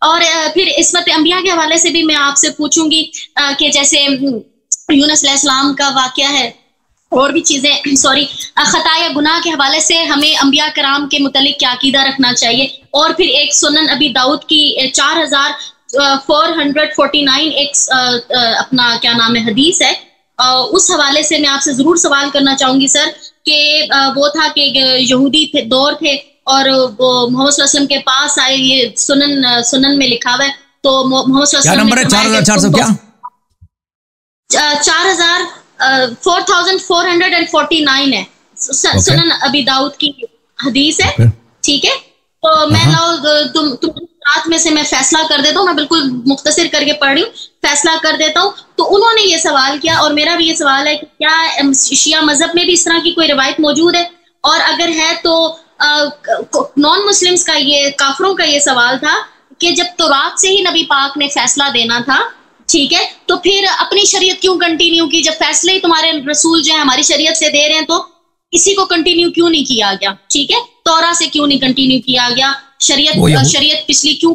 اور پھر عصمت انبیاء کے حوالے سے بھی میں آپ سے پوچھوں گی کہ جیسے یونس علیہ السلام کا واقعہ ہے اور بھی چیزیں خطایا گناہ کے حوالے سے ہمیں انبیاء کرام کے متعلق کیا عقیدہ رکھنا چاہیے. اور پھر ایک سنن ابی داؤد کی 4449 ایک اپنا کیا نام ہے حدیث ہے, اس حوالے سے میں آپ سے ضرور سوال کرنا چاہوں گی سر کہ وہ تھا کہ یہودی دور تھے اور وہ محمد صلی اللہ علیہ وسلم کے پاس آئے. یہ سنن میں لکھا ہوا ہے. تو محمد صلی اللہ علیہ وسلم کیا نمبر ہے 4400 کیا 4449 ہے, سنن ابی داؤد کی حدیث ہے. ٹھیک ہے, تو میں تم رات میں سے میں فیصلہ کر دیتا ہوں, میں بالکل مختصر کر کے پڑھ رہی ہوں, فیصلہ کر دیتا ہوں. تو انہوں نے یہ سوال کیا اور میرا بھی یہ سوال ہے کہ کیا شیعہ مذہب میں بھی اس طرح کی کوئی روایت موجود ہے, اور اگر ہے تو نان مسلمز کا یہ کافروں کا یہ سوال تھا کہ جب تورات سے ہی نبی پاک نے فیصلہ دینا تھا, ٹھیک ہے, تو پھر اپنی شریعت کیوں کنٹینیو کی؟ جب فیصلے ہی تمہارے رسول جو ہے ہماری شریعت سے دے رہے ہیں تو اسی کو کنٹینیو کیوں نہیں کیا گیا؟ ٹھیک ہے, تورا سے کیوں نہیں کنٹینیو کیا گیا؟ شریعت پچھلی کیوں؟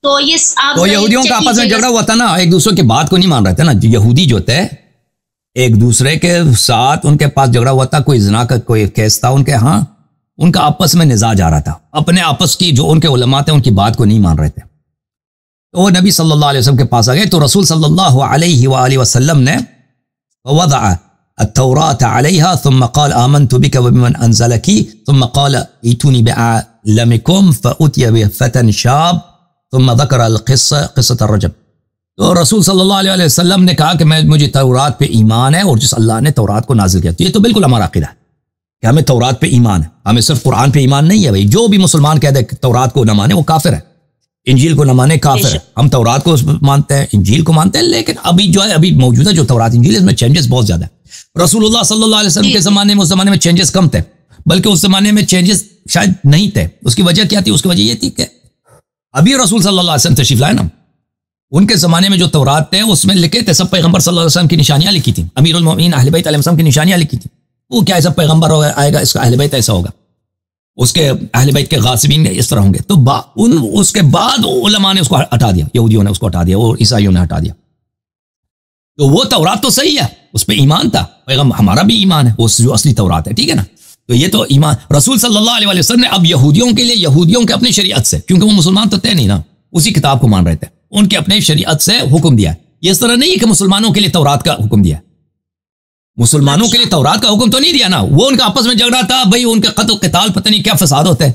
تو یہ تو یہودیوں کا آپس میں جھگڑا ہوا تھا نا, ایک دوسرے کی بات کو نہیں مان رہے تھے نا. یہودی جو تھے ایک دوسرے کے ساتھ ان کے پاس جھگڑا ہوا تھا, کوئی زنا کا کوئی کیس تھا ان کے, ہاں ان کا آپس میں نزاع جا رہا تھا, اپنے آپس کی جو ان کے علماء تھے ان کی بات کو نہیں مان رہے تھے. تو وہ نبی صلی اللہ علیہ وسلم کے پاس آ گئے, تو رسول صلی اللہ علیہ وآلہ وسلم نے وضع التوراة عليها ثم قال آمنت بك وبمن أنزلك ثم قال ائتوني بعلمكم فأتي بفتى شاب ثم ذكر قصة الرجم. تو رسول صلی اللہ علیہ وسلم نے کہا کہ مجھے تورات پہ ایمان ہے اور جس اللہ نے تورات کو نازل کیا. تو یہ تو بالکل ہمارا عقیدہ ہے کہ ہمیں تورات پہ ایمان ہے, ہمیں صرف قرآن پہ ایمان نہیں ہے. بھائی جو بھی مسلمان کہہ دے کہ تورات کو نہ مانے وہ کافر ہے, انجیل کو نہ مانے کافر ہے. ہم تورات کو مانتے ہیں, انجیل کو مانتے ہیں, لیکن ابھی جو ہے ابھی موجودہ جو تورات انجیل ہے اس میں چینجز بہت زیادہ ہے. رسول اللہ صلی اللہ علیہ وسلم کے زمانے میں اس زمانے میں چینجز کم تھے, بلکہ اس زمانے میں چینجز شاید نہیں تھے. اس کی وجہ کیا تھی؟ اس کی وجہ یہ تھی کہ ابھی رسول صلی اللہ علیہ وسلم تشریف لائے نا, ان کے زمانے میں جو تورات تھے اس میں لکھے تھے سب پیغمبر صلی اللہ علیہ وسلم کی نشانیاں لکھی تھیں, امیر المومنین اہل بیت علیہ السلام کی نشانیاں لکھی تھیں. وہ کیا ایسا پیغمبر آئے گا اس کا اہل بیت ایسا ہوگا, اس کے اہل بیت کے غاصبین اس طرح ہوں گے. تو اس کے بعد علماء نے اس کو ہٹا دیا, یہودیوں نے اس کو ہٹا دیا اور عیسائیوں نے ہٹا دیا. تو وہ تورات تو صحیح ہے, اس پہ ایمان تھا, پیغمبر ہمارا بھی ایمان ہے, وہ جو اصلی تورات ہے, ٹھیک ہے نا. تو یہ تو ایمان رسول صلی اللہ علیہ وسلم نے اب یہودیوں کے لیے یہودیوں کے اپنی شریعت سے, کیونکہ وہ مسلمان تو تھے نہیں نا, اسی کتاب کو مان رہے تھے, ان کے اپنے شریعت سے حکم دیا ہے. یہ اس طرح نہیں ہے کہ مسلمانوں کے لیے تورات کا حکم دیا, مسلمانوں کے لیے تورات کا حکم تو نہیں دیا نا. وہ ان کا آپس میں جھگڑا تھا, بھئی ان کے قتل قتال پتہ نہیں کیا فساد ہوتے ہیں.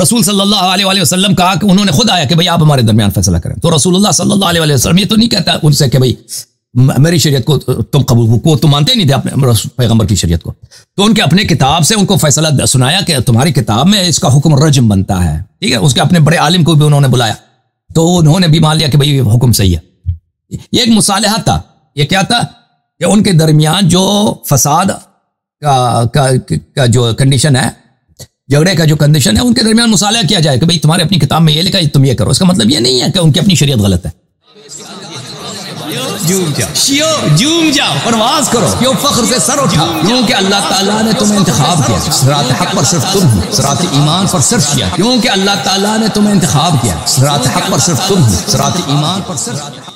رسول صلی اللہ علیہ وسلم کہا کہ انہوں نے خود آیا کہ بھئی آپ ہمارے درمیان فیصلہ کریں. تو رسول اللہ صلی اللہ علیہ وسلم یہ تو نہیں کہتا ان سے کہ بھئی میری شریعت کو تم قبول کو تم مانتے نہیں تھے اپنے پیغمبر کی شریعت کو. تو ان کے اپنے کتاب سے ان کو فیصلہ سنایا کہ تمہاری کتاب میں اس کا حکم رجم بنتا ہے, ٹھیک ہے. اس کے اپنے بڑے عالم کو بھی انہوں نے بلایا, تو انہوں نے بھی مان لیا کہ بھئی حکم صحیح ہے. یہ ایک مصالحہ تھا. یہ کیا تھا کہ ان کے درمیان جو فساد کا جو کنڈیشن ہے, جھگڑے کا جو کنڈیشن ہے, ان کے درمیان مصالحہ کیا جائے کہ بھئی تمہارے اپنی کتاب میں یہ لکھا ہے تم یہ کرو. اس کا مطلب یہ نہیں ہے کہ ان کی اپنی شریعت غلط ہے. جھوم جاؤ پرواز کرو, کیوں فخر سے سر اٹھا, کیونکہ اللہ تعالیٰ نے تمہیں انتخاب کیا. صراط حق پر صرف تم ہو, صراط ایمان پر صرف کیا, کیونکہ اللہ تعالیٰ نے تمہیں انتخاب کیا. صراط حق پر صرف تم ہو, صراط ایمان پر صرف